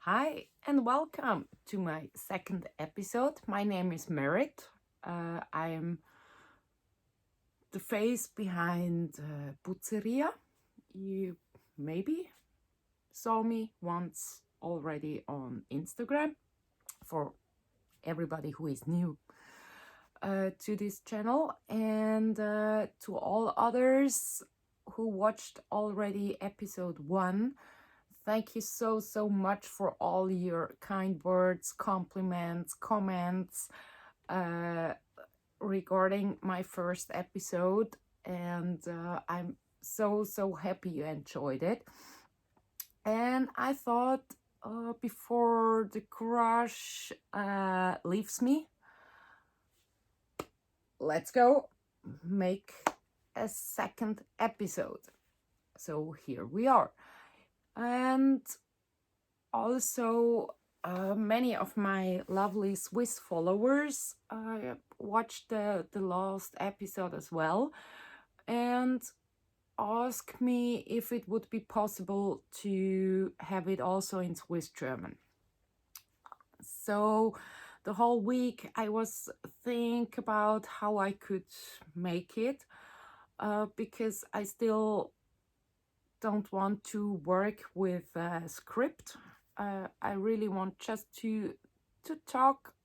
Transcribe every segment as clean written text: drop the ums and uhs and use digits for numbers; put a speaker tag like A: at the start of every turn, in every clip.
A: Hi and welcome to my second episode. My name is Merit. I am the face behind Butzeria. You maybe saw me once already on Instagram. For everybody who is new to this channel, and to all others who watched already episode 1. Thank you so much for all your kind words, compliments, comments regarding my first episode, and I'm so happy you enjoyed it. And I thought before the crush leaves me, let's go make a second episode. So here we are. And also many of my lovely Swiss followers watched the last episode as well and asked me if it would be possible to have it also in Swiss German. So the whole week I was thinking about how I could make it because I still don't want to work with a script. I really want just to talk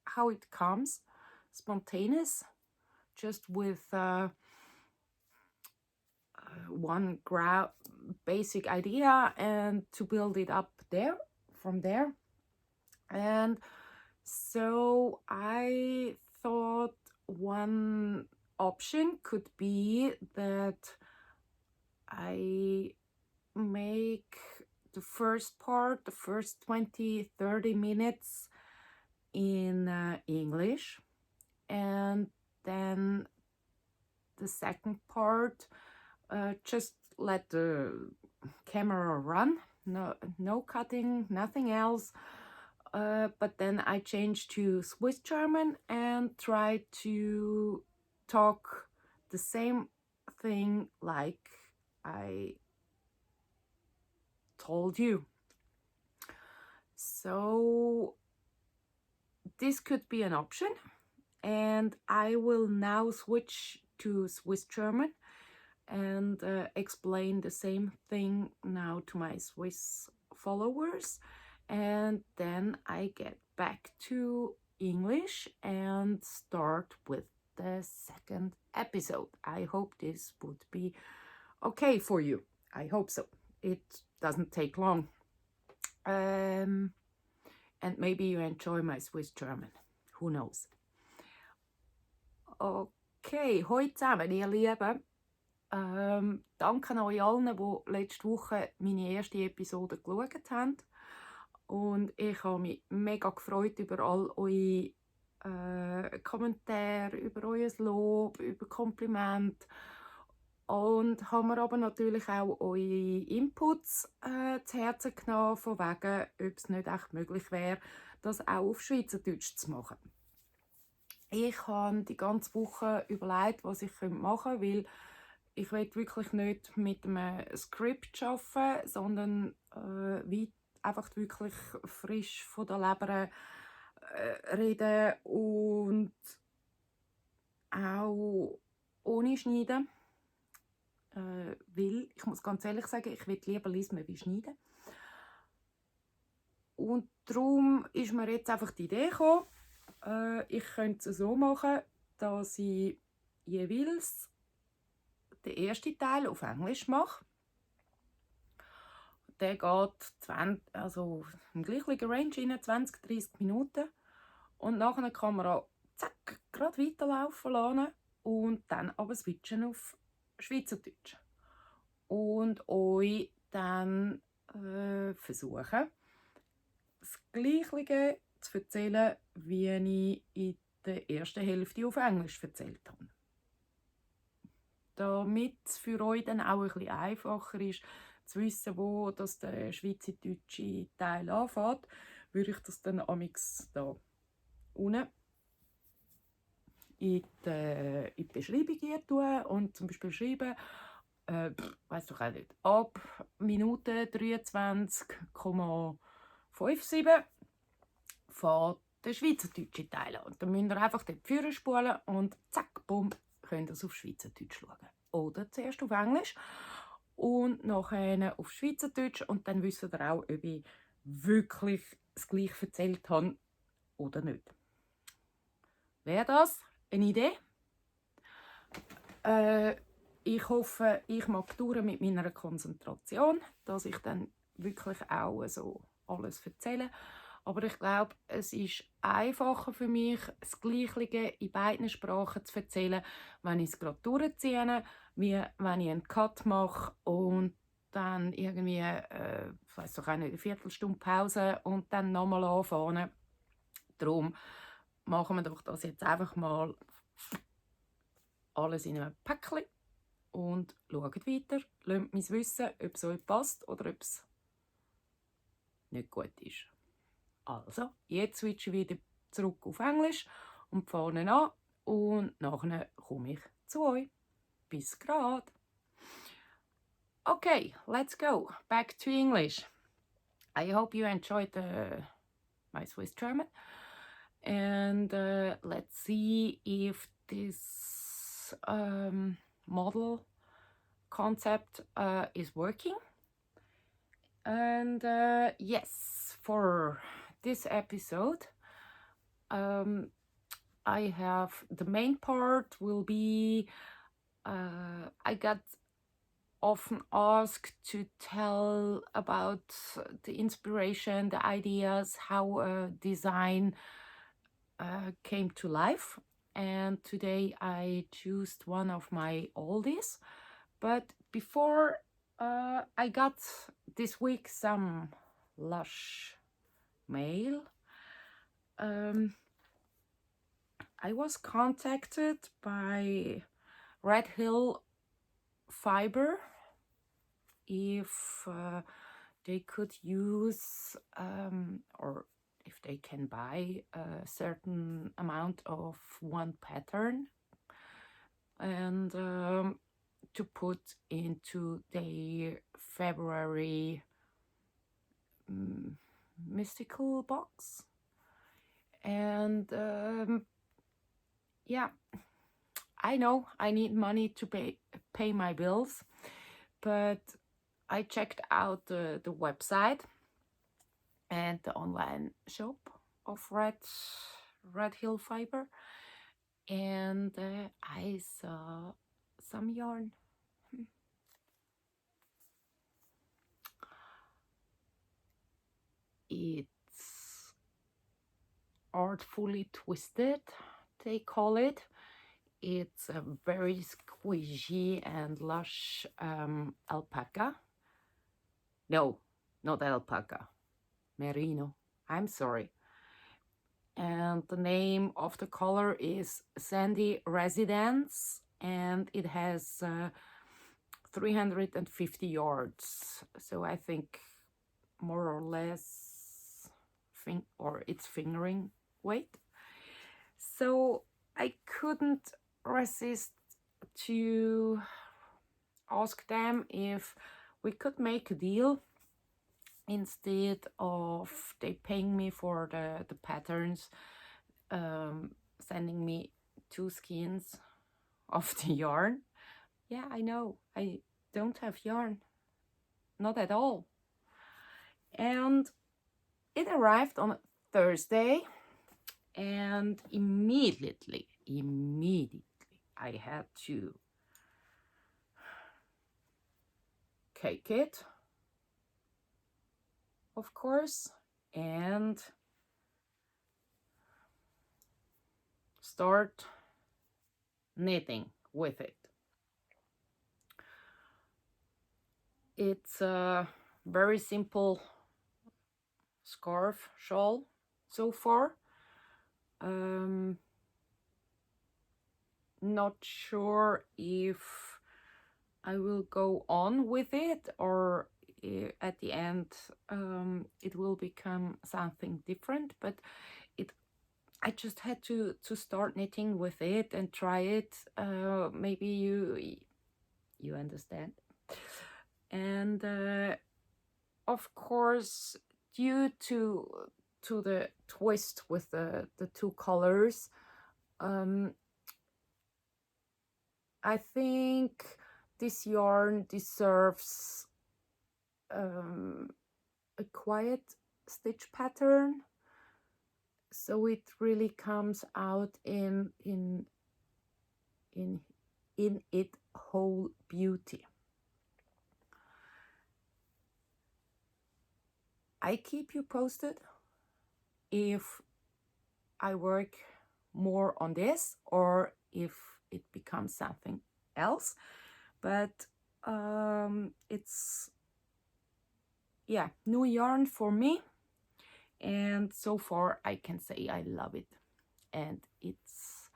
A: how it comes, spontaneous, just with one basic idea and to build it up from there. And so I thought one option could be that I make the first 20-30 minutes in English, and then the second part just let the camera run, no cutting, nothing else, but then I change to Swiss German and try to talk the same thing like I told you. So this could be an option, and I will now switch to Swiss German and explain the same thing now to my Swiss followers, and then I get back to English and start with the second episode. I hope this would be okay for you. I hope so. It doesn't take long. And maybe you enjoy my Swiss German. Who knows? Okay, heute zusammen, ihr Lieben. Danke an euch allen, die letzte Woche meine erste Episode geschaut haben. Und ich habe mich mega gefreut über all eure Kommentare, über euer Lob, über Komplimente. Und haben mir aber natürlich auch eure Inputs zu Herzen genommen, von wegen, ob es nicht echt möglich wäre, das auch auf Schwyzerdütsch zu machen. Ich habe die ganze Woche überlegt, was ich machen könnte, weil ich will wirklich nicht mit einem Skript arbeiten, sondern einfach wirklich frisch von der Leber reden und auch ohne Schneiden. Weil, ich muss ganz ehrlich sagen, ich will lieber lesen wie schneiden. Und darum ist mir jetzt einfach die Idee gekommen, ich könnte es so machen, dass ich jeweils den ersten Teil auf Englisch mache. Der geht im gleichen Range, 20-30 Minuten. Und nachher kann man auch zack, gerade weiterlaufen lassen und dann aber switchen auf Schweizerdeutsch. Und euch dann versuchen, das Gleiche zu erzählen, wie ich in der ersten Hälfte auf Englisch erzählt habe. Damit es für euch dann auch ein bisschen einfacher ist, zu wissen, wo das der schweizerdeutsche Teil anfängt, würde ich das dann amix da unten in die Beschreibung hier tun und zum Beispiel schreiben, weiss doch auch nicht, ab Minute 23,5 5-7 von der Schwyzerdütschi teilen. Und dann müsst ihr einfach die Führer spulen und zack, bumm, könnt ihr es auf Schweizerdeutsch schauen. Oder zuerst auf Englisch und nachher auf Schweizerdeutsch und dann wisst ihr auch, ob ich wirklich das Gleiche erzählt habe oder nicht. Wäre das eine Idee? Ich hoffe, ich mag durch mit meiner Konzentration, dass ich dann wirklich auch so alles erzähle. Aber ich glaube, es ist einfacher für mich, das Gleiche in beiden Sprachen zu erzählen, wenn ich es gerade durchziehe, wie wenn ich einen Cut mache und dann irgendwie, ich weiss doch auch nicht, eine Viertelstunde Pause und dann nochmal anfangen. Darum machen wir doch das jetzt einfach mal alles in einem Päckchen und schaut weiter. Lasst mich wissen, ob es euch passt oder ob es nicht gut ist. Also, jetzt switche ich wieder zurück auf Englisch und fange an und nachher komme ich zu euch. Bis grad. Okay, let's go. Back to English. I hope you enjoyed my Swiss German. And let's see if this model concept is working. And yes, for this episode, I have the main part will be I got often asked to tell about the inspiration, the ideas, how design came to life. And today I chose one of my oldies. But before I got this week some lush mail. I was contacted by Red Hill Fiber if they could use or if they can buy a certain amount of one pattern and to put into their February mystical box. And yeah, I know I need money to pay my bills, but I checked out the website and the online shop of Red Hill Fiber, and I saw some yarn. It's artfully twisted, they call it. It's a very squishy and lush alpaca. No, not alpaca. Merino. I'm sorry. And the name of the color is Sandy Residence, and it has 350 yards. So I think more or less it's fingering weight. So I couldn't resist to ask them if we could make a deal instead of they paying me for the patterns, sending me 2 skeins of the yarn. Yeah, I know, I don't have yarn, not at all. And it arrived on Thursday, and immediately I had to cake it, of course, and start knitting with it. It's a very simple scarf shawl so far. Not sure if I will go on with it or at the end it will become something different, but I just had to start knitting with it and try it. Maybe you understand. And of course due to the twist with the two colors, I think this yarn deserves a quiet stitch pattern, so it really comes out in its whole beauty. I keep you posted if I work more on this or if it becomes something else, but it's, yeah, new yarn for me, and so far I can say I love it, and it's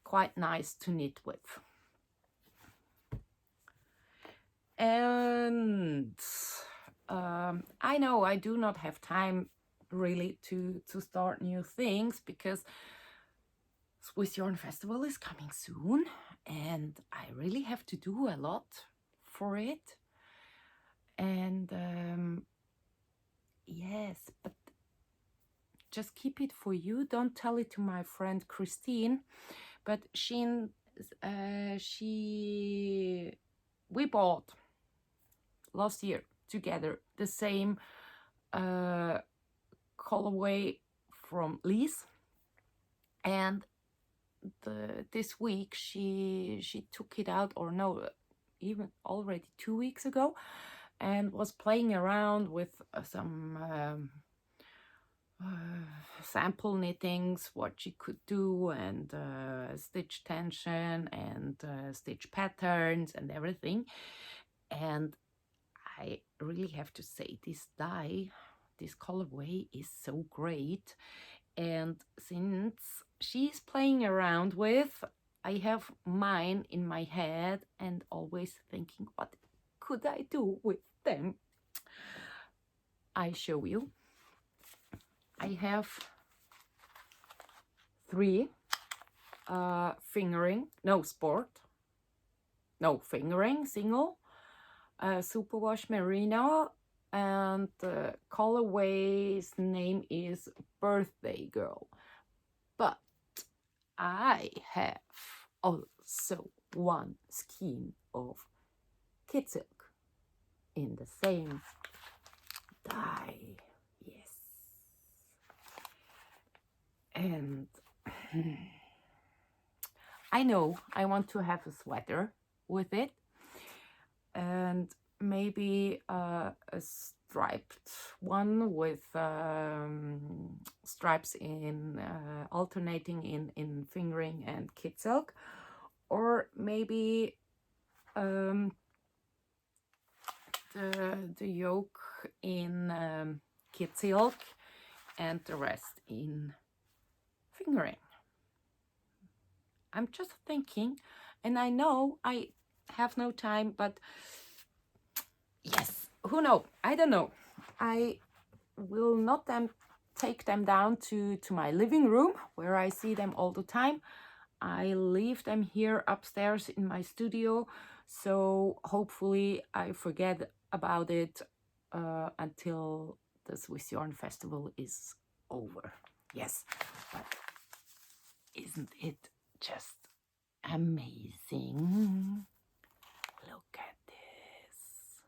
A: quite nice to knit with. And I know I do not have time really to start new things, because Swiss Yarn Festival is coming soon and I really have to do a lot for it. And yes, but just keep it for you. Don't tell it to my friend Christine, but we bought last year together the same colorway from Lise, and this week she took it out, or no, even already 2 weeks ago, and was playing around with some sample knittings, what she could do, and stitch tension and stitch patterns and everything. And I really have to say, this dye, this colorway is so great. And since she's playing around with, I have mine in my head and always thinking, what could I do with them? I show you. I have 3 fingering single superwash merino, and the colorway's name is Birthday Girl. But I have also one skein of kid silk in the same dye. Yes. And I know I want to have a sweater with it, and maybe a striped one with stripes in alternating in fingering and kid silk, or maybe the yoke in kid silk and the rest in fingering. I'm just thinking, and I know I have no time, but yes, who knows? I don't know. I will not take them down to my living room where I see them all the time. I leave them here upstairs in my studio, so hopefully I forget about it until the Swiss Yarn Festival is over. Yes, but isn't it just amazing? Look at this.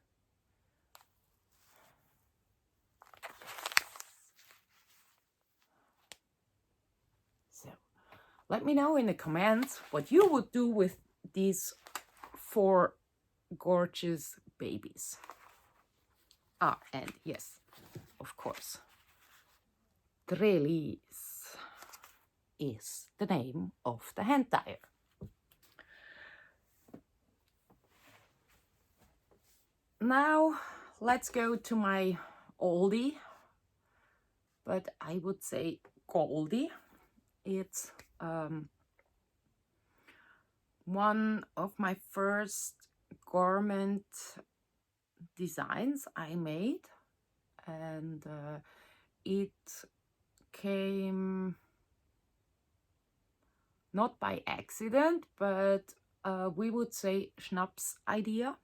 A: So let me know in the comments what you would do with these 4 gorgeous babies. And yes, of course, Trellis is the name of the hand dyer. Now let's go to my oldie, but I would say goldie. It's one of my first garment designs I made, and it came not by accident, but we would say Schnaps idea.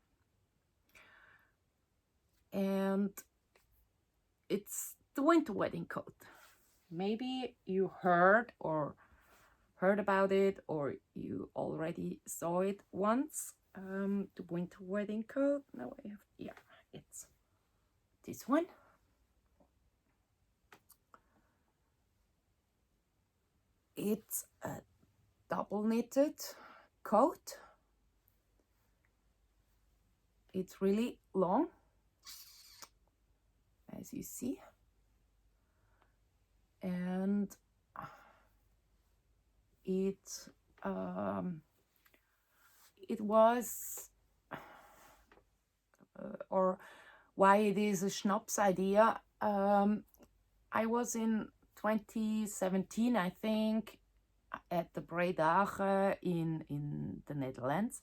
A: And It's the winter wedding coat. Maybe you heard about it, or you already saw it once. The winter wedding coat. No, I have, yeah, it's this one. It's a double knitted coat. It's really long, as you see, and it was or why it is a Schnapps idea. I was in 2017, I think, at the Breda in the Netherlands,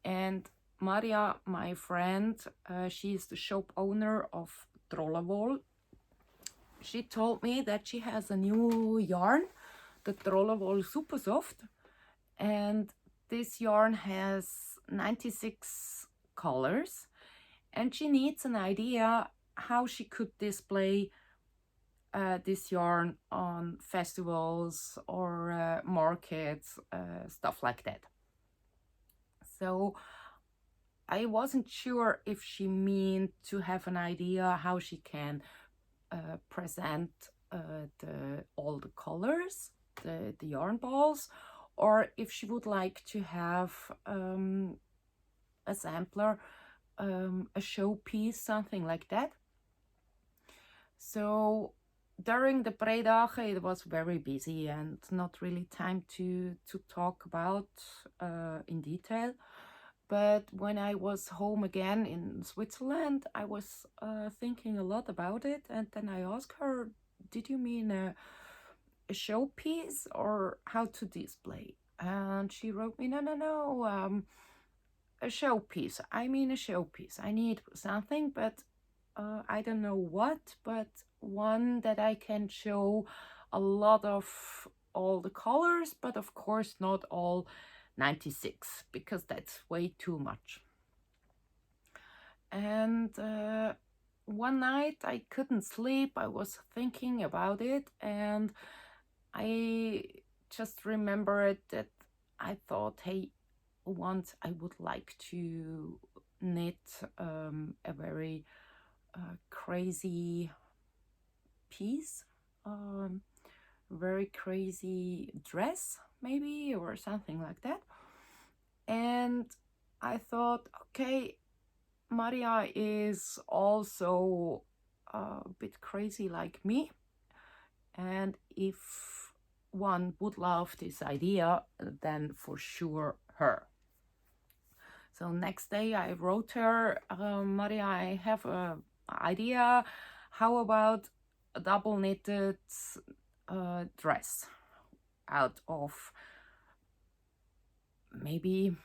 A: and Maria, my friend, she is the shop owner of Trollewol. She told me that she has a new yarn, the Trollewol Super Soft, and this yarn has 96 colors, and she needs an idea how she could display this yarn on festivals or markets, stuff like that. So I wasn't sure if she meant to have an idea how she can present all the colors, the yarn balls, or if she would like to have a sampler, a showpiece, something like that. So during the Bredache, it was very busy and not really time to talk about in detail. But when I was home again in Switzerland, I was thinking a lot about it, and then I asked her, did you mean a showpiece or how to display? And she wrote me, no, a showpiece. I mean a showpiece. I need something, but I don't know what, but one that I can show a lot of all the colors, but of course not all 96, because that's way too much. And one night I couldn't sleep. I was thinking about it, and I just remembered that I thought, hey, once I would like to knit a very crazy piece, very crazy dress maybe, or something like that. And I thought, okay, Maria is also a bit crazy like me, and if one would love this idea, then for sure her. So next day I wrote her, Maria, I have an idea. How about a double knitted dress out of maybe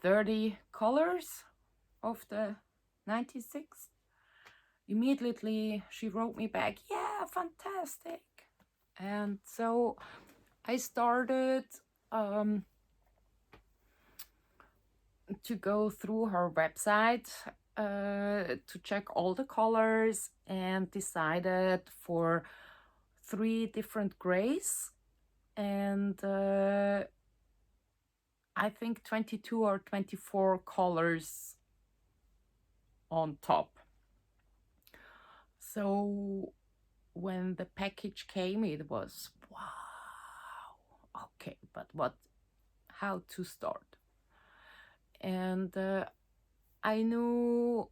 A: 30 colors of the 96? Immediately she wrote me back, yeah, fantastic. And so I started to go through her website to check all the colors, and decided for 3 different grays and I think 22 or 24 colors on top. So when the package came, it was wow, okay, but how to start? And I knew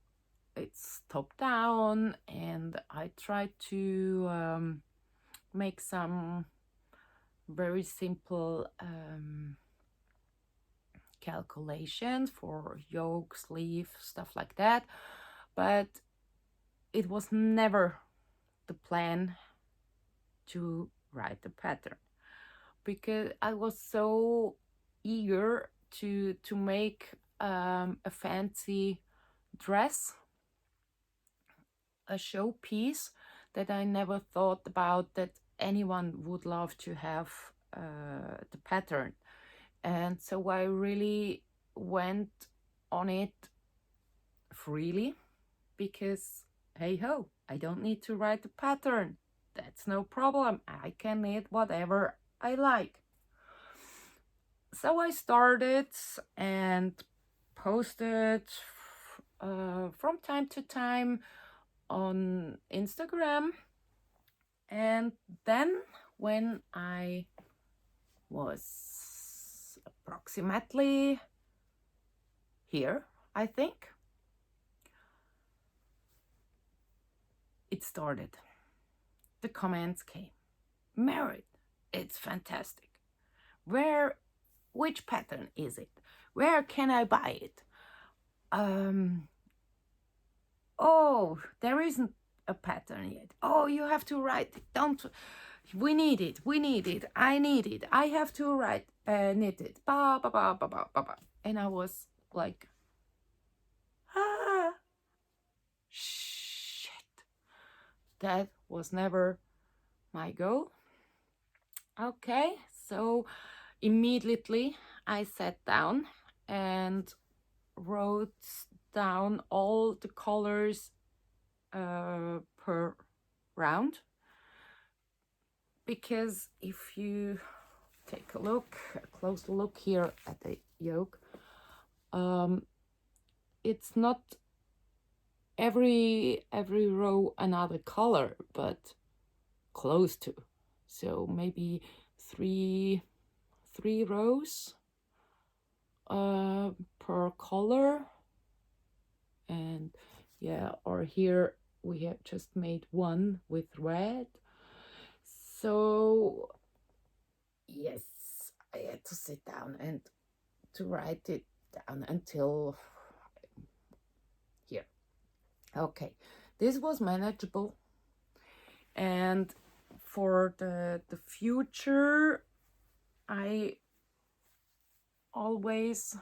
A: it's top down, and I tried to make some very simple calculations for yoke, sleeve, stuff like that, but it was never the plan to write the pattern, because I was so eager to make a fancy dress, a showpiece, that I never thought about that anyone would love to have the pattern. And so I really went on it freely, because hey ho, I don't need to write the pattern. That's no problem. I can knit whatever I like. So I started and posted from time to time on Instagram. And then when I was approximately here, I think, it started. The comments came. Merit, it's fantastic. Which pattern is it? Where can I buy it? Oh, there isn't a pattern yet. Oh, you have to write it. We need it. I need it. I have to knit it. Ba, ba, ba, ba, ba, ba, ba. And I was like, shit. That was never my goal. Okay, so immediately I sat down and wrote down all the colors per round, because if you take a closer look here at the yoke, it's not every row another color, but close to. So maybe three rows per color. And yeah, or here we have just made one with red. So yes, I had to sit down and to write it down until here. Okay, this was manageable. And for the future, I always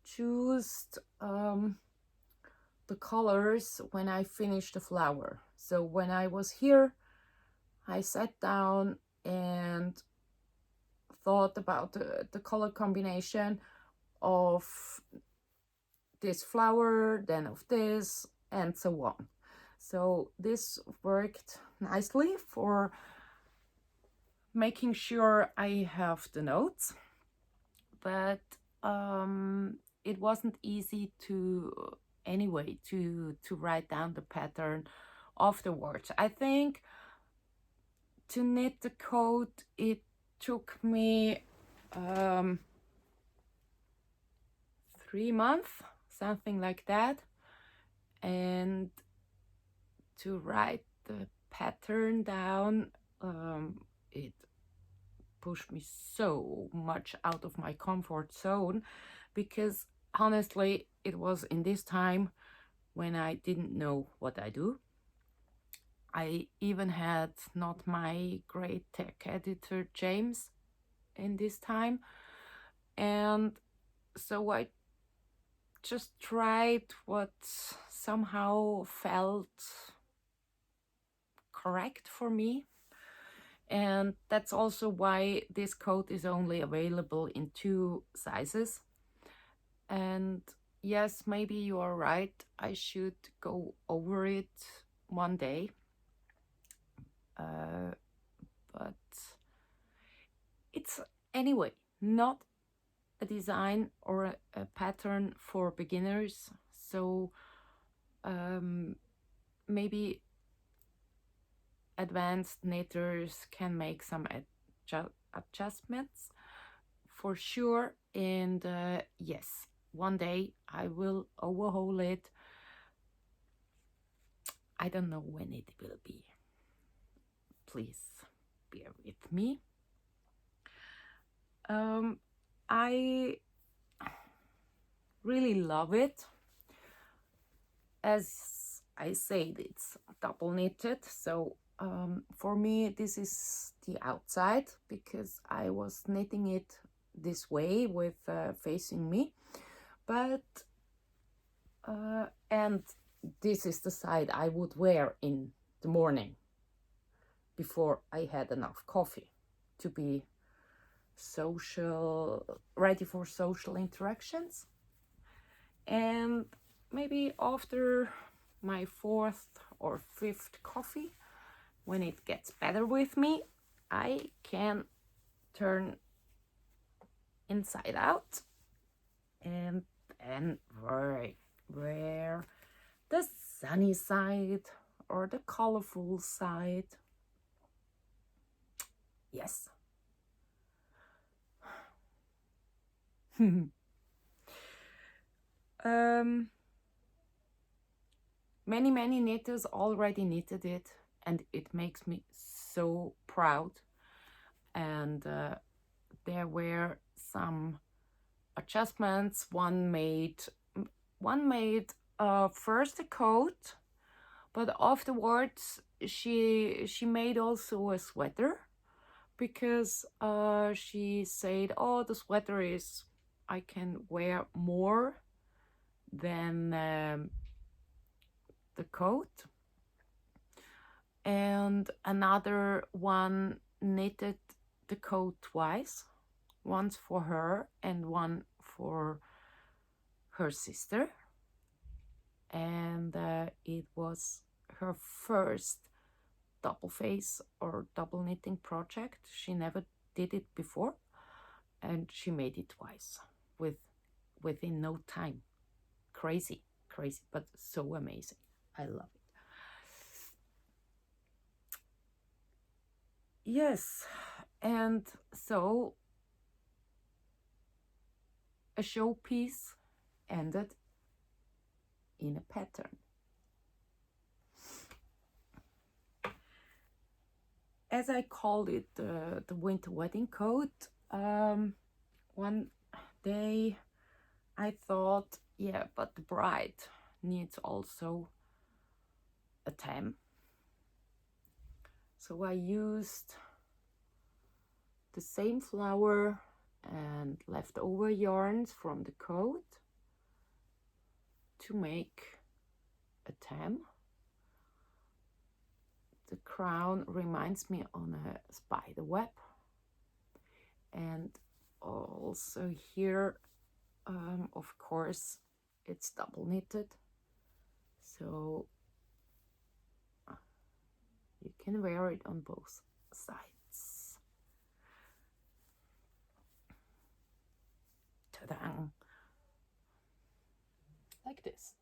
A: choose the colors when I finish the flower. So when I was here, I sat down and thought about the color combination of this flower, then of this, and so on. So this worked nicely for making sure I have the notes, but it wasn't easy to write down the pattern afterwards. I think to knit the coat, it took me 3 months, something like that, and to write the pattern down, it pushed me so much out of my comfort zone, because honestly it was in this time when I didn't know what I do. I even had not my great tech editor James in this time, and so I just tried what somehow felt correct for me. And that's also why this coat is only available in 2 sizes. And yes, maybe you are right, I should go over it one day. But it's anyway not a design or a pattern for beginners. So maybe advanced knitters can make some adjustments for sure. And yes, one day I will overhaul it. I don't know when it will be. Please bear with me. I really love it. As I said, it's double knitted, so for me this is the outside, because I was knitting it this way with facing me, but and this is the side I would wear in the morning before I had enough coffee to be ready for social interactions. And maybe after my fourth or fifth coffee. When it gets better with me, I can turn inside out and then wear the sunny side or the colorful side. Yes. Many knitters already knitted it, and it makes me so proud. And there were some adjustments. One made first a coat, but afterwards she made also a sweater, because she said, oh, the sweater is, I can wear more than the coat. And another one knitted the coat twice, once for her and one for her sister. And it was her first double face or double knitting project. She never did it before, and she made it twice within no time. Crazy, but so amazing. I love it. Yes, and so a showpiece ended in a pattern. As I called it, the winter wedding coat, one day I thought, yeah, but the bride needs also a tam. So I used the same flower and leftover yarns from the coat to make a tam. The crown reminds me on a spider web, and also here, of course, it's double knitted, so you can wear it on both sides. Ta-da! Like this.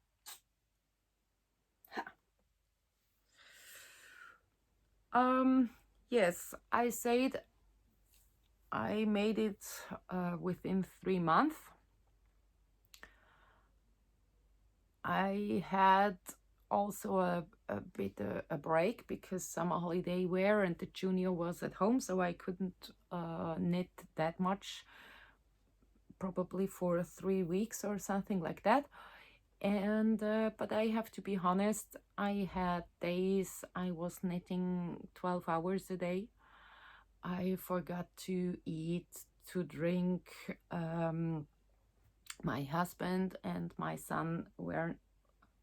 A: Ha. Yes, I said I made it within 3 months. I had also a bit a break because summer holiday were and the junior was at home, so I couldn't knit that much, probably for 3 weeks or something like that. And but I have to be honest, I had days I was knitting 12 hours a day. I forgot to eat, to drink. My husband and my son were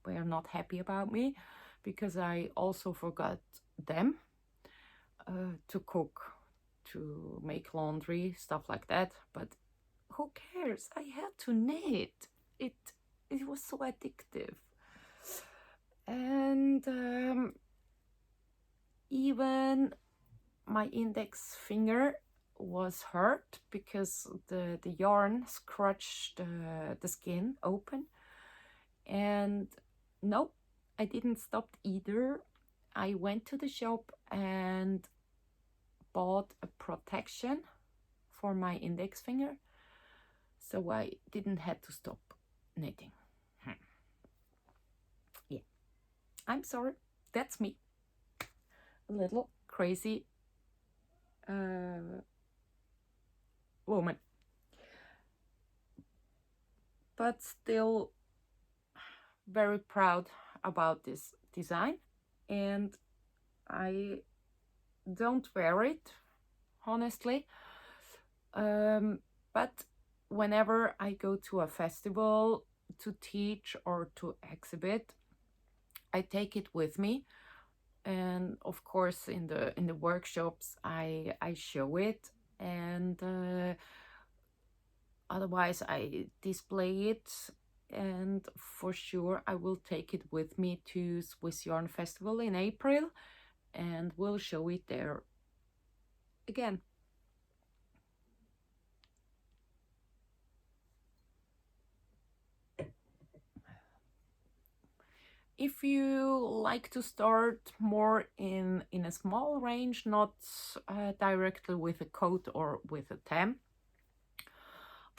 A: not happy about me because I also forgot them, to cook, to make laundry, stuff like that. But who cares? I had to knit. It was so addictive. And even my index finger was hurt because the yarn scratched the skin open. And nope, I didn't stop either. I went to the shop and bought a protection for my index finger, so I didn't have to stop knitting. Yeah, I'm sorry, that's me. A little crazy woman, but still very proud about this design, and I don't wear it, honestly, but whenever I go to a festival to teach or to exhibit, I take it with me. And of course in the workshops I show it, and otherwise I display it and for sure I will take it with me to Swiss Yarn Festival in April and will show it there again. If you like to start more in a small range, not directly with a coat or with a tam,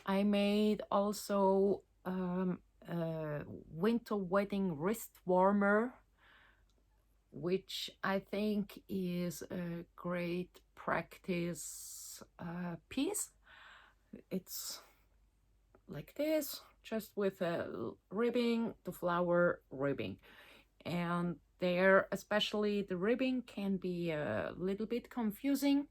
A: I made also a winter wedding wrist warmer, which I think is a great practice piece. It's like this, just with a ribbing, the flower ribbing. And there, especially the ribbing can be a little bit confusing,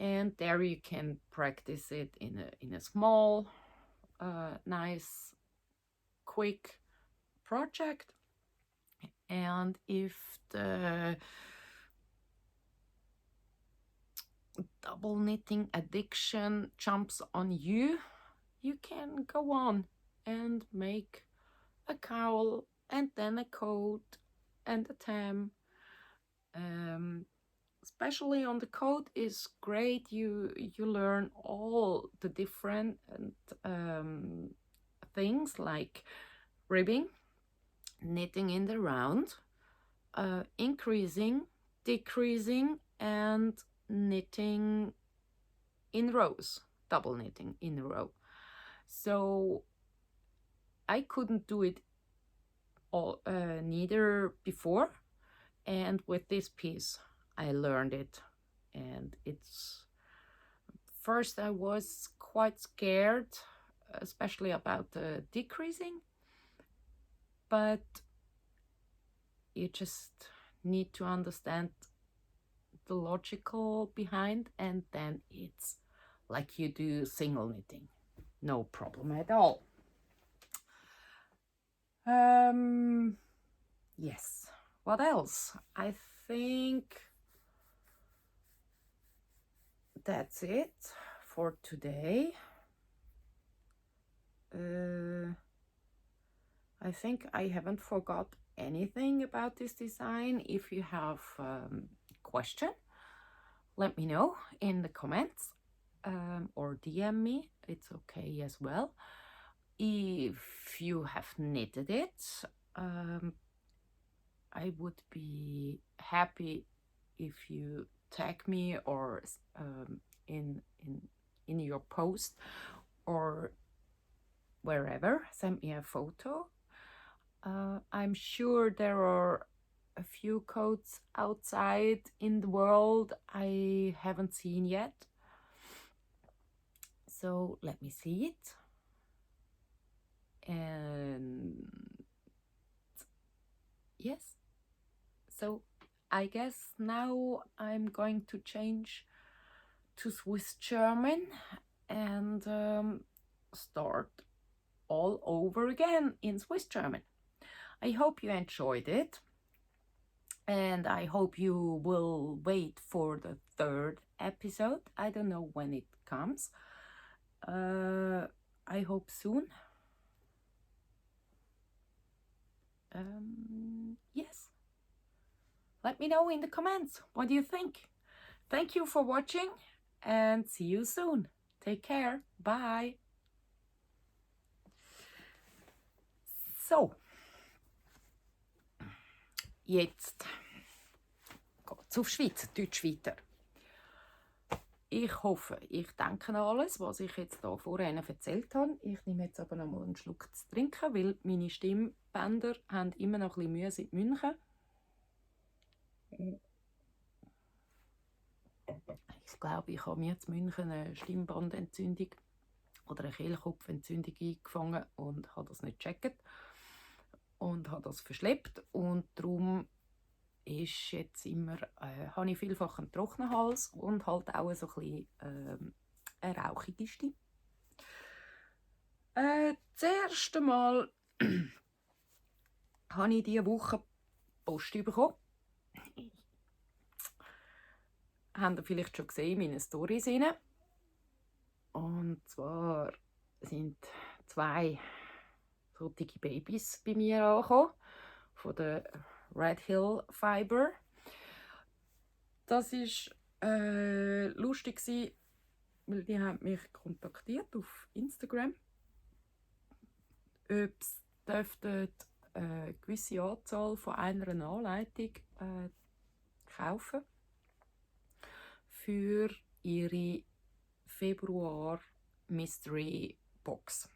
A: and there you can practice it in a small, nice, quick project. And if the double knitting addiction jumps on you, you can go on and make a cowl and then a coat and a tam. Especially on the coat is great. You learn all the different things like ribbing, knitting in the round, increasing, decreasing, and knitting in rows, double knitting in a row. So I couldn't do it all neither before, and with this piece I learned it. And it's first I was quite scared, especially about the decreasing, but you just need to understand the logical behind, and then it's like you do single knitting, no problem at all. Yes, what else? I think that's it for today. I think I haven't forgot anything about this design. If you have question, let me know in the comments or DM me. It's okay as well. If you have knitted it, I would be happy if you tag me or in your post or wherever, send me a photo. I'm sure there are a few coats outside in the world I haven't seen yet. So let me see it. And yes, so I guess now I'm going to change to Swiss German and start all over again in Swiss German. I hope you enjoyed it, and I hope you will wait for the third episode. I don't know when it comes. I hope soon. Yes. Let me know in the comments. What do you think? Thank you for watching and see you soon. Take care. Bye. So, jetzt geht's auf Schwyzerdütsch weiter. Ich hoffe, ich denke an alles, was ich jetzt hier vorhin erzählt habe. Ich nehme jetzt aber noch mal einen Schluck zu trinken, weil meine Stimmbänder haben immer noch ein bisschen Mühe seit München. Ich glaube, ich habe mir in München eine Stimmbandentzündung oder eine Kehlkopfentzündung eingefangen und habe das nicht gecheckt und habe das verschleppt, und darum ist jetzt immer, habe ich vielfach einen trockenen Hals und halt auch so ein bisschen eine rauchige Stimme. Das erste Mal habe ich diese Woche Post bekommen. Habt ihr vielleicht schon gesehen in meinen Storys rein. Und zwar sind zwei solche Babys bei mir angekommen, von der Red Hill Fiber. Das war lustig, weil die haben mich kontaktiert auf Instagram, ob es eine gewisse Anzahl von einer Anleitung kaufen für ihre Februar Mystery Box.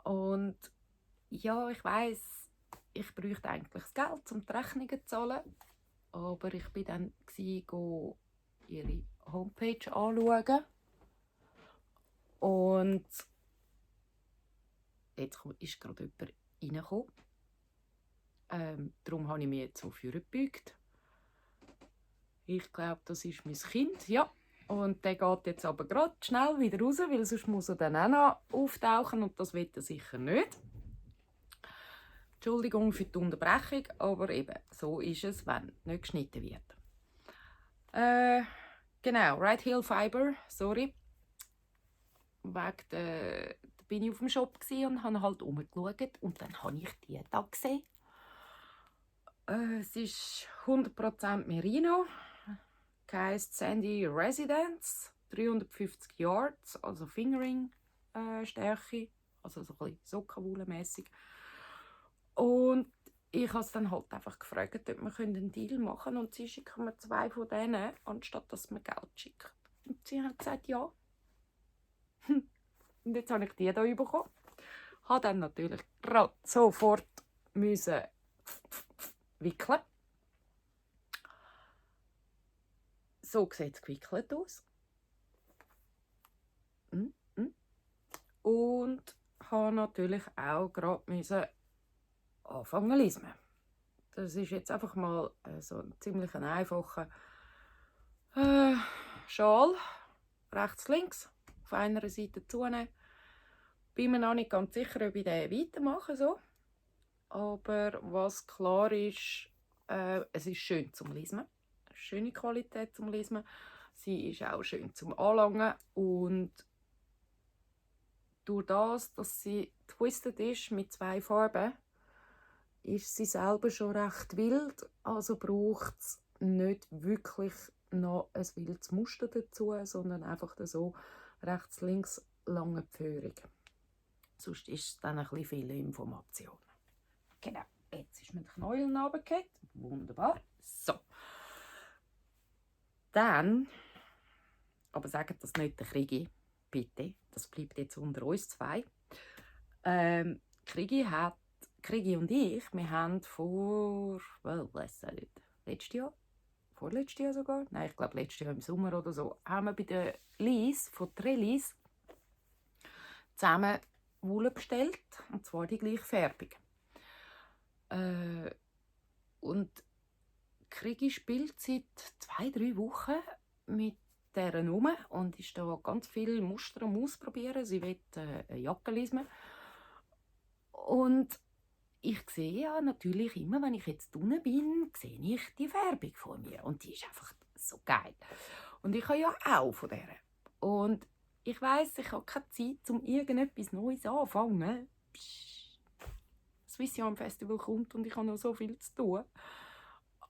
A: Und ja, ich weiss, ich bräuchte eigentlich das Geld, um die Rechnungen zu zahlen. Aber ich war dann ihre Homepage anschauen. Und jetzt ist gerade jemand reingekommen. Darum habe ich mich jetzt so vorgebeugt. Ich glaube, das ist mein Kind, ja. Und der geht jetzt aber gerade schnell wieder raus, weil sonst muss er dann auch noch auftauchen und das will er sicher nicht. Entschuldigung für die Unterbrechung, aber eben, so ist es, wenn nicht geschnitten wird. Genau, Red Hill Fiber, sorry. Da bin ich auf dem Shop und habe halt rumgeschaut und dann habe ich die da gesehen. Es ist 100% Merino, heisst Sandy Residence, 350 Yards, also Fingering-Stärke, also so ein bisschen Sockenwolle-mässig. Und ich habe es dann halt einfach gefragt, ob wir einen Deal machen können und sie schicken mir 2 von denen, anstatt dass man Geld schickt. Und sie haben gesagt, ja. Und jetzt habe ich die hier bekommen. Habe dann natürlich gerade sofort müssen wickeln. So sieht es gewickelt aus. Und habe natürlich auch gerade anfangen zu lesen. Das ist jetzt einfach mal so ein ziemlich einfacher Schal, rechts, links, auf einer Seite zunehmen. Bin mir noch nicht ganz sicher, ob ich den weitermache. So. Aber was klar ist, es ist schön zum Lesen. Schöne Qualität zum Lesen. Sie ist auch schön zum Anlangen. Und durch das, dass sie twisted ist mit 2 Farben, ist sie selber schon recht wild. Also braucht es nicht wirklich noch ein wildes Muster dazu, sondern einfach so rechts, links lange Führung. Sonst ist es dann ein bisschen viele Informationen. Genau, jetzt ist mir der Knäuel runtergefallen. Wunderbar. So. Dann, aber sagt das nicht der Krigi, bitte. Das bleibt jetzt unter uns 2. Krigi und ich, wir haben letztes Jahr, vorletztes Jahr sogar, nein, ich glaube letztes Jahr im Sommer oder so, haben wir bei der Lies von Trellis zusammen Wolle bestellt, und zwar die gleiche Färbung. Und Krigi spielt seit 2-3 Wochen mit dieser rum und ist da ganz viele Muster am Ausprobieren. Sie will eine Jacke lesen. Und ich sehe ja natürlich immer, wenn ich jetzt unten bin, sehe ich die Färbung vor mir. Und die ist einfach so geil. Und ich habe ja auch von der. Und ich weiss, ich habe keine Zeit, um irgendetwas Neues anzufangen. Das Swiss Festival kommt und ich habe noch so viel zu tun.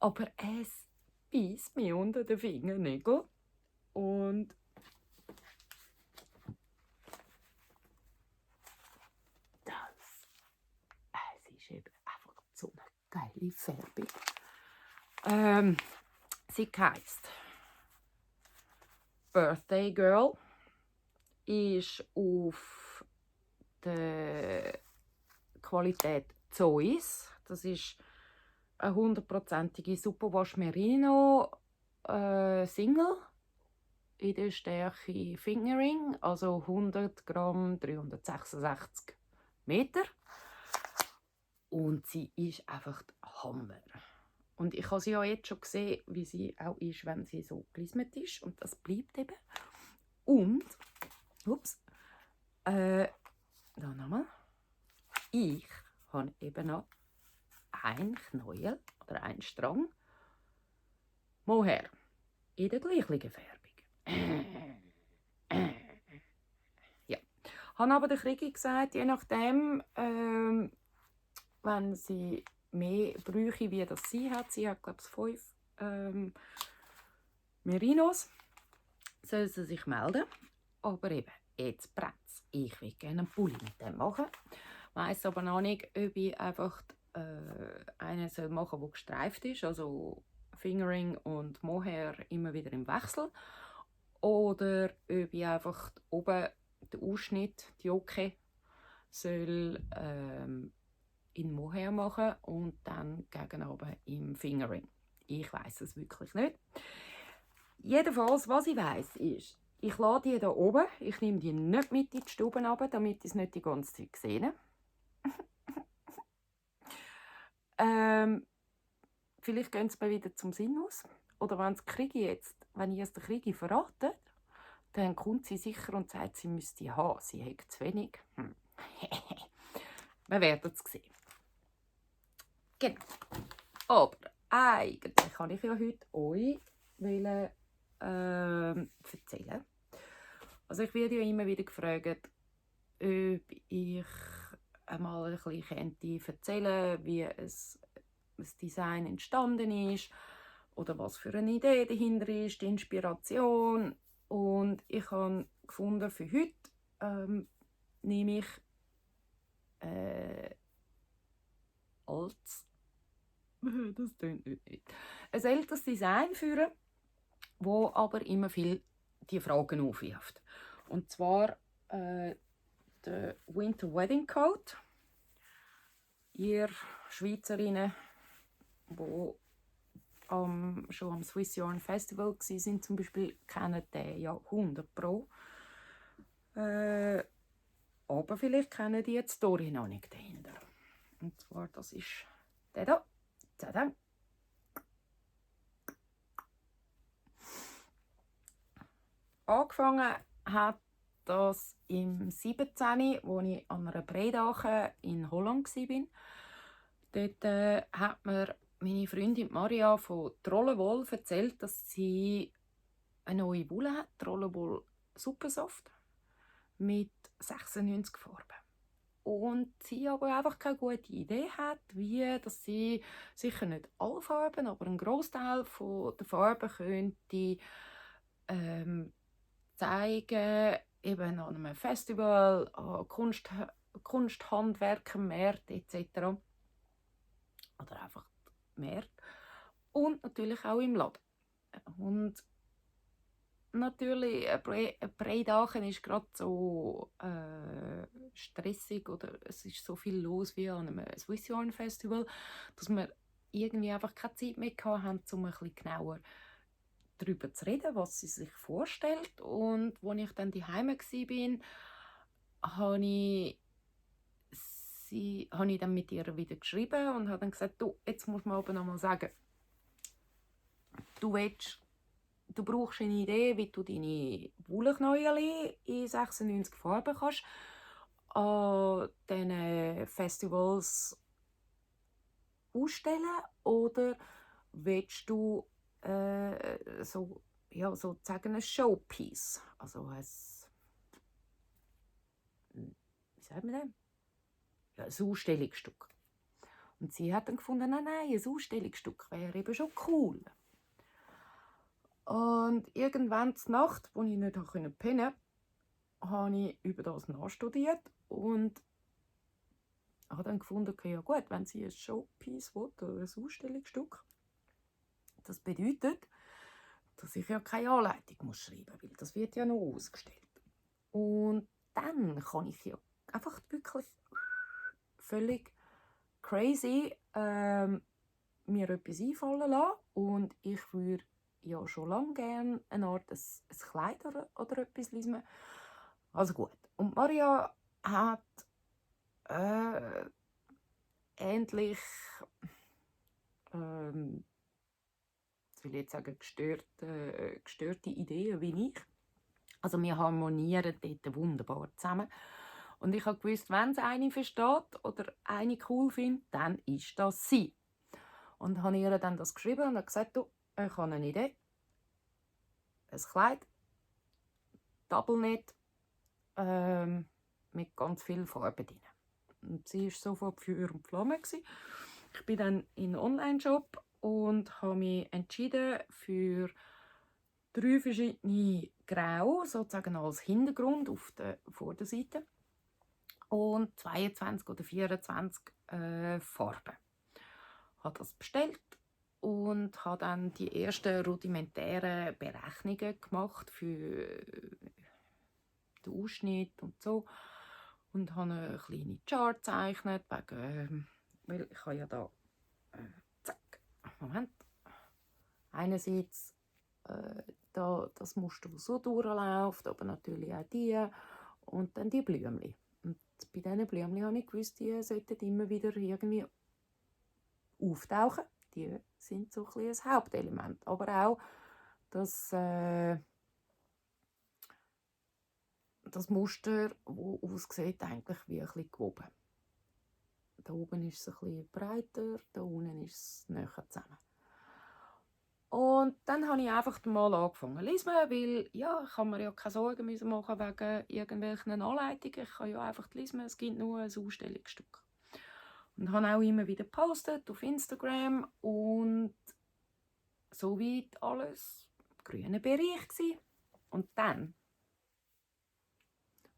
A: Aber es beißt mir unter den Fingernägeln. Und es ist eben einfach so eine geile Färbung. Sie heisst Birthday Girl, ist auf der Qualität Zeus. Das ist eine 100%ige Superwash Merino Single in der Stärke Fingering, also 100 Gramm, 366 Meter. Und sie ist einfach der Hammer. Und ich habe sie ja jetzt schon gesehen, wie sie auch ist, wenn sie so gelismet ist. Und das bleibt eben. Und, da nochmal. Ich habe eben noch ein Knäuel oder einen Strang Mohair in der gleichen Färbung. Ja, Habe aber der Krigi gesagt, je nachdem, wenn sie mehr bräuchte, wie das sie hat glaube ich 5 Merinos, soll sie sich melden. Aber eben, jetzt brennt's. Ich will gerne einen Pulli mit dem machen. Ich weiss aber noch nicht, ob ich einfach einen machen soll, der gestreift ist, also Fingering und Mohair immer wieder im Wechsel. Oder ob ich einfach oben den Ausschnitt, die Jocke, soll in Mohair machen und dann gegen oben im Fingering. Ich weiss es wirklich nicht. Jedenfalls, was ich weiss, ist, ich lade die hier oben, ich nehme die nicht mit in die Stube runter, damit ich es nicht die ganze Zeit sehe. Vielleicht gehen sie mir wieder zum Sinn aus. Oder wenn ich es der Krigi verrate, dann kommt sie sicher und sagt, sie müsste die haben. Sie hat zu wenig. Wir werden es sehen. Genau. Aber eigentlich kann ich ja heute euch erzählen. Also ich werde ja immer wieder gefragt, ob ich einmal ein bisschen erzählen könnte, wie das Design entstanden ist oder was für eine Idee dahinter ist, die Inspiration. Und ich habe gefunden, für heute nehme ich das klingt nicht. Ein älteres Design führen, wo aber immer viel die Fragen aufwirft. Und zwar der Winter Wedding Coat. Ihr Schweizerinnen, die schon am Swiss Yarn Festival waren, zum Beispiel, kennen den ja 100%. Aber vielleicht kennen die die Story noch nicht dahinter. Und zwar, das ist der da. Tada. Angefangen hat das im 17., als ich an einer Bredache in Holland war. Dort hat mir meine Freundin Maria von Trollenwohl erzählt, dass sie eine neue Wolle hat, Trollenwohl Supersoft, mit 96 Farben. Und sie aber einfach keine gute Idee hat, wie dass sie sicher nicht alle Farben, aber einen Großteil der Farben könnte zeigen, eben an einem Festival, an Kunsthandwerkermärkten etc. Oder einfach Märkte. Und natürlich auch im Laden. Und natürlich, ein Bredachen ist gerade so stressig oder es ist so viel los wie an einem Swiss Yarn Festival, dass wir irgendwie einfach keine Zeit mehr hatten, um ein bisschen genauer darüber zu reden, was sie sich vorstellt. Und als ich dann daheim war, habe ich dann mit ihr wieder geschrieben und habe dann gesagt, du, jetzt muss man aber noch mal sagen, du brauchst eine Idee, wie du deine Wollknäuel in 96 Farben kannst an diesen Festivals ausstellen, oder willst du sozusagen ein Showpiece, also wie sagt man das? Ja, ein Ausstellungsstück. Und sie hat dann gefunden, nein, ein Ausstellungsstück wäre eben schon cool. Und irgendwann zur Nacht, als ich nicht pennen konnte, habe ich über das nachstudiert und habe dann gefunden, okay, ja gut, wenn sie ein Showpiece will, oder ein Ausstellungsstück, das bedeutet, dass ich ja keine Anleitung schreiben muss, weil das wird ja noch ausgestellt. Und dann kann ich ja einfach wirklich völlig crazy mir etwas einfallen lassen. Und ich würde ja schon lange gerne eine Art ein Kleid oder etwas lesen. Also gut. Und Maria hat ähnlich ich will jetzt sagen, gestörte Ideen wie ich. Also wir harmonieren dort wunderbar zusammen. Und ich habe gewusst, wenn es eine versteht oder eine cool findet, dann ist das sie. Und habe ihr dann das geschrieben und habe gesagt, du, ich habe eine Idee. Ein Kleid, Double Knit, mit ganz viel Farbe drin. Und sie war sofort Feuer und Flamme. Ich bin dann in einen Online-Shop und habe mich entschieden für 3 verschiedene Grau, sozusagen als Hintergrund auf der Vorderseite, und 22 oder 24 Farben. Ich habe das bestellt und habe dann die ersten rudimentären Berechnungen gemacht für den Ausschnitt und so. Und habe eine kleine Chart gezeichnet, weil ich habe ja da, zack, Moment, einerseits das Muster, das so durchläuft, aber natürlich auch die und dann die Blümchen. Und bei diesen Blümchen habe ich gewusst, die sollten immer wieder irgendwie auftauchen. Die sind so ein bisschen ein Hauptelement. Aber auch das Muster, das aussieht, eigentlich wie ein bisschen gewoben. Da oben ist es ein bisschen breiter, da unten ist es näher zusammen. Und dann habe ich einfach mal angefangen zu lesen, weil ja, ich habe mir ja keine Sorgen machen wegen irgendwelchen Anleitungen. Ich kann ja einfach lesen, es gibt nur ein Ausstellungsstück. Und habe auch immer wieder gepostet auf Instagram und soweit alles grüner Bereich gewesen. Und dann,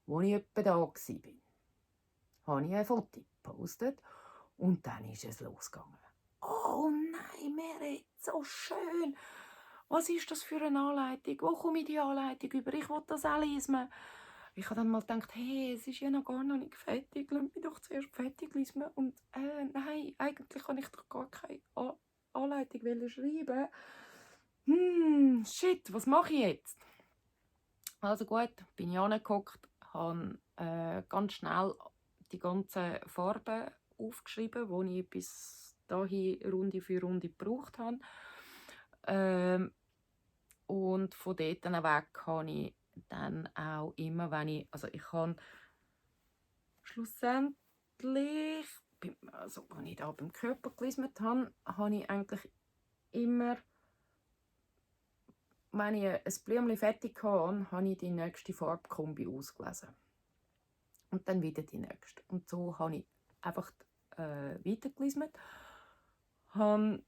A: als ich etwa da war, habe ich ein Foto gepostet und dann ist es losgegangen. Oh nein, Merit, so schön! Was ist das für eine Anleitung? Wo komme ich die Anleitung über? Ich will das auch lesen. Ich habe dann mal gedacht, hey, es ist ja noch gar nicht fertig. Lass mich doch zuerst fertig lesen. Und nein, eigentlich kann ich doch gar keine Anleitung schreiben. Shit, was mache ich jetzt? Also gut, bin ich angeguckt, habe ganz schnell die ganzen Farben aufgeschrieben, die ich bis dahin Runde für Runde gebraucht habe. Und von dort weg habe ich dann auch immer, also ich habe schlussendlich, also als ich da beim Körper gelesen habe, habe ich eigentlich immer, wenn ich ein Blümchen fertig hatte, habe ich die nächste Farbkombi ausgelesen. Und dann wieder die nächste. Und so habe ich einfach weitergelesen. Habe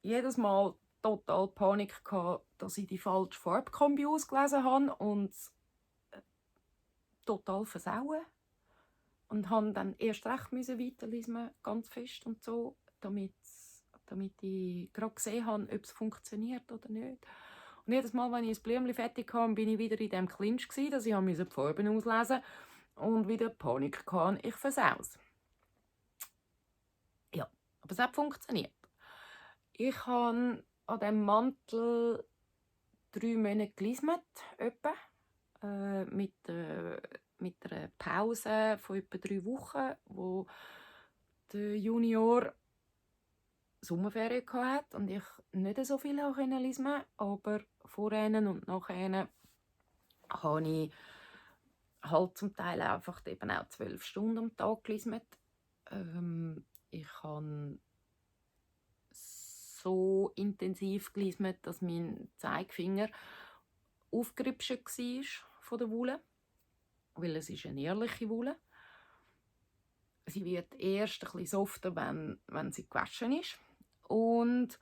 A: jedes Mal total Panik gehabt, dass ich die falsche Farbkombi ausgelesen habe und total versauen. Und habe dann erst recht weiterlesen, ganz fest und so, damit ich gerade gesehen habe, ob es funktioniert oder nicht. Und jedes Mal, wenn ich das Blümchen fertig hatte, bin ich wieder in dem Clinch gewesen, dass ich die Farben auslesen und wieder Panik hatte, ich versau's. Ja, aber es hat funktioniert. Ich habe an diesem Mantel 3 Monate gelesen, etwa, mit einer Pause von etwa 3 Wochen, wo der Junior Sommerferien hatte und ich nicht so viel lesen konnte, aber vorher und nachher habe ich halt zum Teil einfach eben auch 12 Stunden am Tag gelesen. Ich habe so intensiv gelesen, dass mein Zeigefinger aufgeripscht war von der Wolle, weil es ist eine ehrliche Wolle. Sie wird erst ein bisschen softer, wenn sie gewaschen ist. Und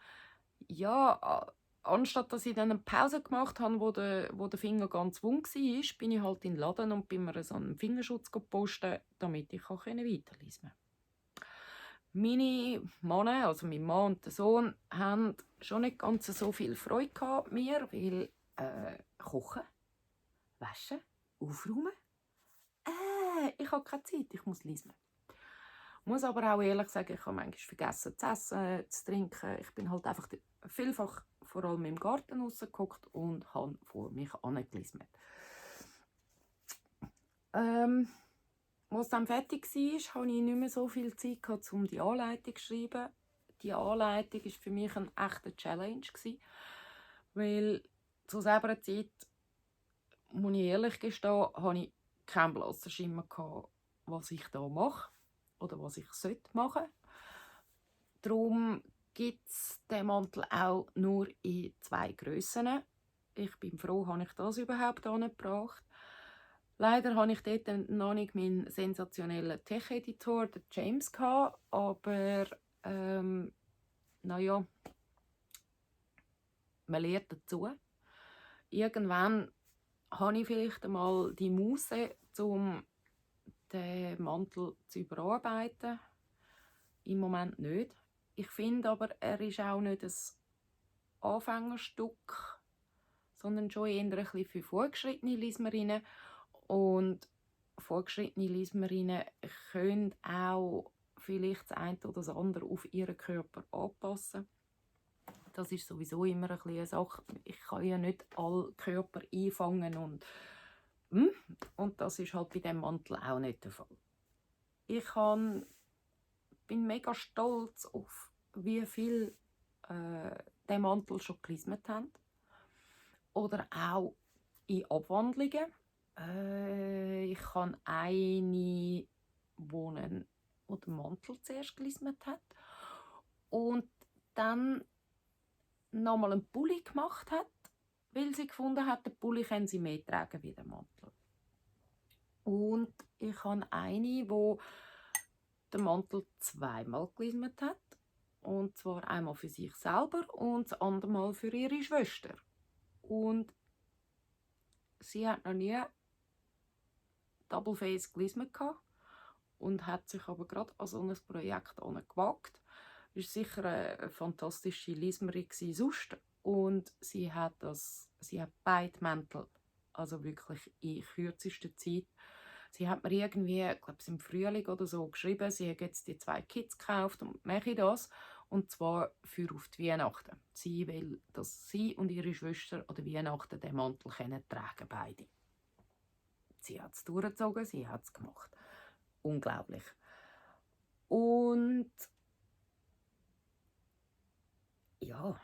A: ja, anstatt dass ich dann eine Pause gemacht habe, wo der Finger ganz wund war, bin ich halt in den Laden und bin mir so einen Fingerschutz gepostet, damit ich weiterlesen konnte. Meine Männer, also mein Mann und der Sohn, haben schon nicht ganz so viel Freude gehabt mit mir, weil kochen, waschen, aufräumen, ich habe keine Zeit, ich muss lesen. Ich muss aber auch ehrlich sagen, ich habe manchmal vergessen zu essen, zu trinken. Ich bin halt einfach vielfach vor allem im Garten rausgeguckt und habe vor mich angelesen. Als dann fertig war, hatte ich nicht mehr so viel Zeit, um die Anleitung zu schreiben. Die Anleitung war für mich eine echte Challenge, weil zu selber Zeit, muss ich ehrlich gestehen, hatte ich keinen blassen Schimmer, was ich da mache oder was ich machen sollte. Darum gibt es den Mantel auch nur in 2 Grössen. Ich bin froh, habe ich das überhaupt angebracht. Leider hatte ich dort noch nicht meinen sensationellen Tech-Editor, den James, gehabt, aber naja, man lernt dazu. Irgendwann habe ich vielleicht einmal die Muße, um den Mantel zu überarbeiten. Im Moment nicht. Ich finde aber, er ist auch nicht ein Anfängerstück, sondern schon eher ein bisschen für fortgeschrittene Leserinnen. Und fortgeschrittene Leserinnen können auch vielleicht das eine oder das andere auf ihren Körper anpassen. Das ist sowieso immer ein bisschen eine Sache. Ich kann ja nicht alle Körper einfangen und das ist halt bei diesem Mantel auch nicht der Fall. Ich bin mega stolz auf, wie viel der Mantel schon gelismet haben. Oder auch in Abwandlungen. Ich habe eine, wo den Mantel zuerst gelismet hat und dann nochmal einen Pulli gemacht hat, weil sie gefunden hat, den Pulli können sie mehr tragen wie den Mantel. Und ich habe eine, die den Mantel zweimal gelismet hat. Und zwar einmal für sich selber und das andere Mal für ihre Schwester. Und sie hat noch nie Double Face gelismet und hat sich aber gerade an so ein Projekt gewagt. Es war sicher eine fantastische Lismerin sonst. Und sie hat beide Mäntel, also wirklich in kürzester Zeit. Sie hat mir irgendwie, ich glaube im Frühling oder so, geschrieben, sie hat jetzt die 2 Kits gekauft und mache das. Und zwar für auf die Weihnachten. Sie will, dass sie und ihre Schwester an der Weihnachten den Mantel tragen beide. Sie hat es durchgezogen, sie hat es gemacht. Unglaublich. Und ja,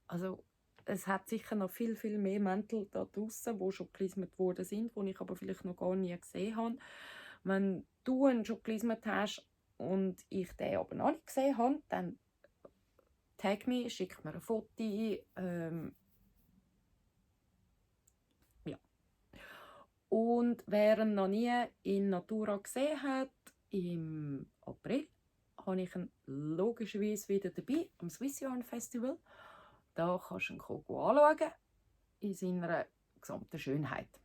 A: also es hat sicher noch viel, viel mehr Mäntel da draussen, die schon gelismet worden sind, die ich aber vielleicht noch gar nie gesehen habe. Wenn du einen schon gelismet hast und ich den aber noch nicht gesehen habe, dann tag mich, schick mir ein Foto. Ja. Und wer ihn noch nie in Natura gesehen hat, im April, habe ich ihn logischerweise wieder dabei am Swiss Yarn Festival. Da kannst du ihn anschauen, in seiner gesamten Schönheit.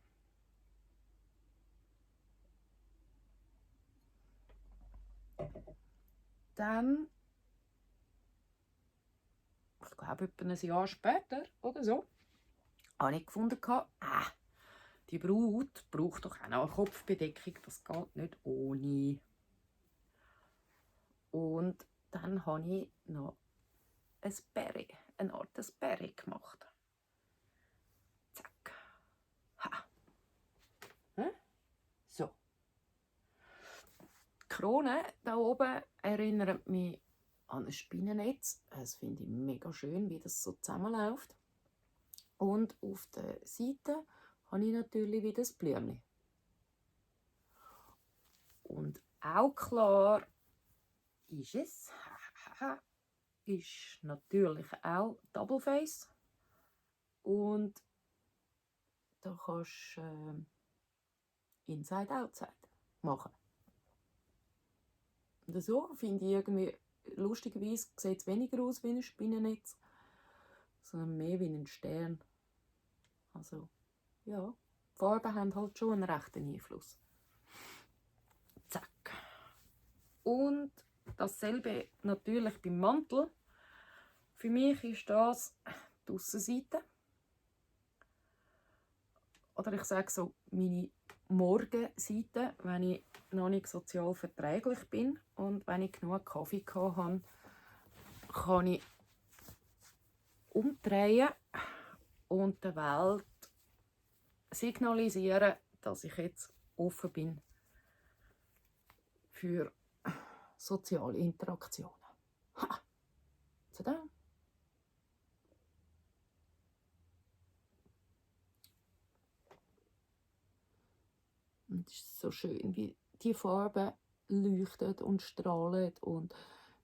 A: Dann, ich glaube, etwa ein Jahr später oder so, habe ich gefunden, die Braut braucht doch auch noch eine Kopfbedeckung, das geht nicht ohne. Und dann habe ich noch eine Art Sperry gemacht. Zack. Ha. So. Die Krone da oben erinnert mich an ein Spinnennetz. Das finde ich mega schön, wie das so zusammenläuft. Und auf der Seite habe ich natürlich wieder das Blümchen. Und auch klar ist es, ist natürlich auch Double Face. Und da kannst du Inside-Outside machen. Und so finde ich irgendwie, lustigerweise sieht es weniger aus wie ein Spinnennetz, sondern mehr wie ein Stern. Also, ja, die Farben haben halt schon einen rechten Einfluss. Zack. Und dasselbe natürlich beim Mantel. Für mich ist das die Aussenseite. Oder ich sage so, meine Morgenseite, wenn ich noch nicht sozial verträglich bin und wenn ich genug Kaffee habe, kann ich umdrehen und der Welt signalisieren, dass ich jetzt offen bin für soziale Interaktionen. Ha! Tada! Und es ist so schön, wie die Farben leuchtet und strahlen und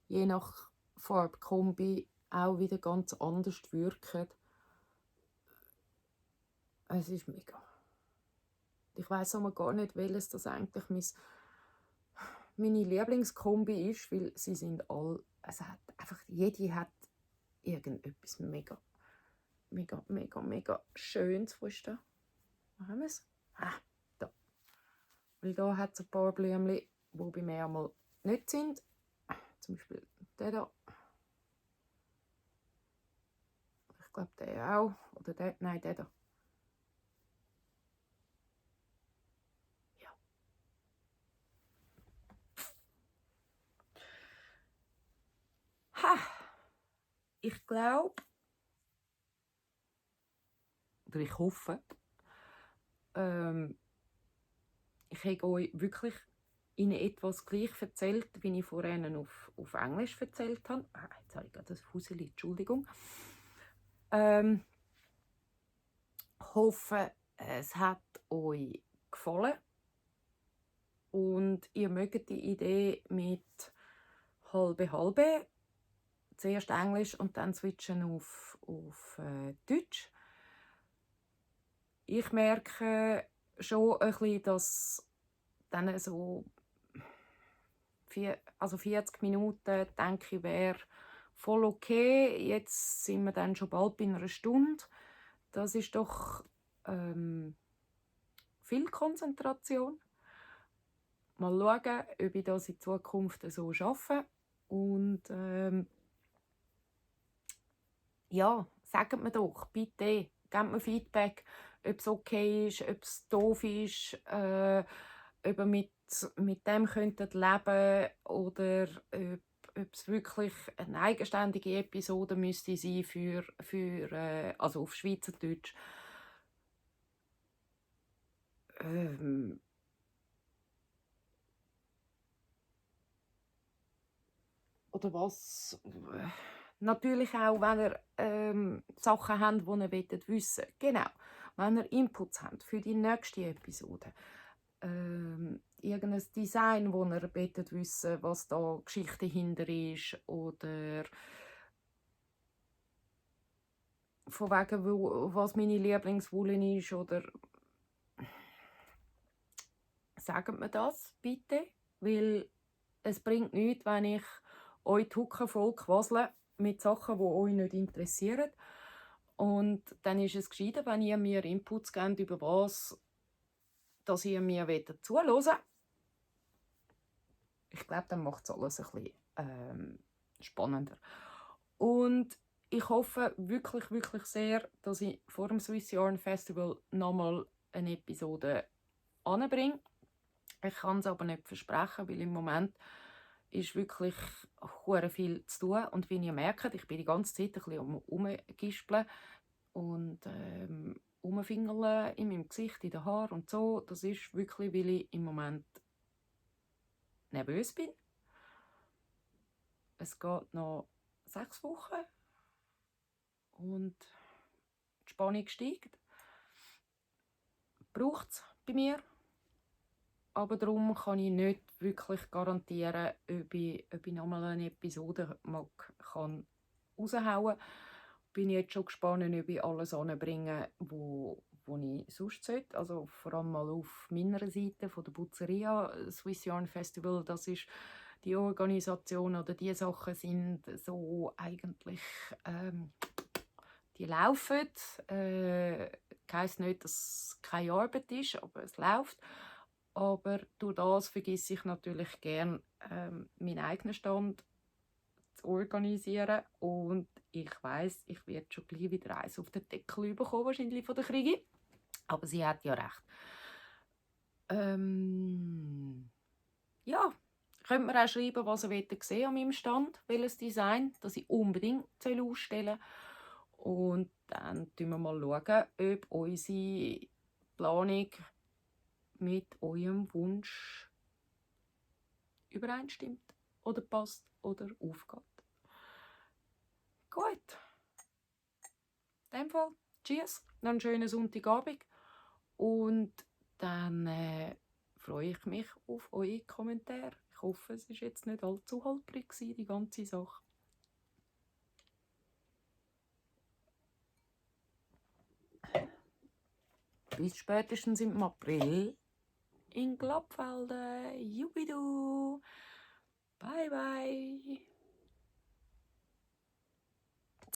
A: je nach Farbkombi auch wieder ganz anders wirken. Es ist mega. Ich weiss aber gar nicht, welches das eigentlich meine Lieblingskombi ist, weil sie sind alle, also jede hat irgendetwas mega Schönes. Wo ist da? Wo haben wir es? Da. Weil da hat es ein paar Blümchen, die bei mir einmal nicht sind. Zum Beispiel der da. Ich glaube, der auch. Oder der, nein, der da. Ja. Ha! Ich glaube, oder ich hoffe, ich habe euch wirklich Ihnen etwas gleich erzählt, wie ich vorhin auf Englisch erzählt habe. Jetzt habe ich gerade das Fuseli, Entschuldigung. Hoffe, es hat euch gefallen und ihr mögt die Idee mit halbe, zuerst Englisch und dann switchen auf Deutsch. Ich merke schon ein bisschen, dass dann so 40 Minuten, denke ich, wäre voll okay. Jetzt sind wir dann schon bald bei einer Stunde. Das ist doch viel Konzentration. Mal schauen, ob ich das in Zukunft so schaffe. Und ja, sagt mir doch, bitte, gebt mir Feedback, ob es okay ist, ob es doof ist, ob ihr mit dem könntet leben oder ob es wirklich eine eigenständige Episode müsste sein also auf Schwyzerdütsch. Oder was? Natürlich auch, wenn ihr Sachen habt, die ihr wissen wollt. Genau. Wenn ihr Inputs habt für die nächste Episode. Irgendein Design, wo ihr wissen wollt, was da Geschichte hinter ist. Oder von wegen, was meine Lieblingswolle ist. Oder sagt mir das, bitte. Weil es bringt nichts, wenn ich euch die Hucke voll quassle mit Sachen, die euch nicht interessieren. Und dann ist es gescheiter, wenn ihr mir Inputs gebt, über was dass ihr mir zuhören wollt. Ich glaube, dann macht es alles ein bisschen spannender. Und ich hoffe wirklich, wirklich sehr, dass ich vor dem Swiss Yarn Festival nochmal eine Episode anbringe. Ich kann es aber nicht versprechen, weil im Moment ist wirklich viel zu tun. Und wie ihr merkt, ich bin die ganze Zeit ein bisschen rumgispeln und rumfingerle in meinem Gesicht, in den Haaren und so. Das ist wirklich, weil ich im Moment nervös bin. Es geht noch 6 Wochen und die Spannung steigt. Braucht es bei mir. Aber darum kann ich nicht wirklich garantieren, ob ich nochmal eine Episode raushauen kann. Bin jetzt schon gespannt, ob ich alles anbringe, wo ich sonst sollte. Also vor allem mal auf meiner Seite von der Butzeria, Swiss Yarn Festival, das ist die Organisation oder die Sachen sind so eigentlich, die laufen. Heisst nicht, dass es keine Arbeit ist, aber es läuft. Aber durch das vergesse ich natürlich gerne, meinen eigenen Stand zu organisieren. Und ich weiss, ich werde schon gleich wieder eins auf den Deckel bekommen, wahrscheinlich von der Krigi. Aber sie hat ja recht. Ja, könnt mir auch schreiben, was ihr sehen an meinem Stand, welches Design, das ich unbedingt ausstellen soll. Und dann schauen wir mal, ob unsere Planung mit eurem Wunsch übereinstimmt oder passt oder aufgeht. Gut. In dem Fall, tschüss, noch einen schönen Sonntagabend und dann freue ich mich auf eure Kommentare. Ich hoffe, es war jetzt nicht allzu holprig, die ganze Sache. bis spätestens im April in Glattfelden. Jubidu!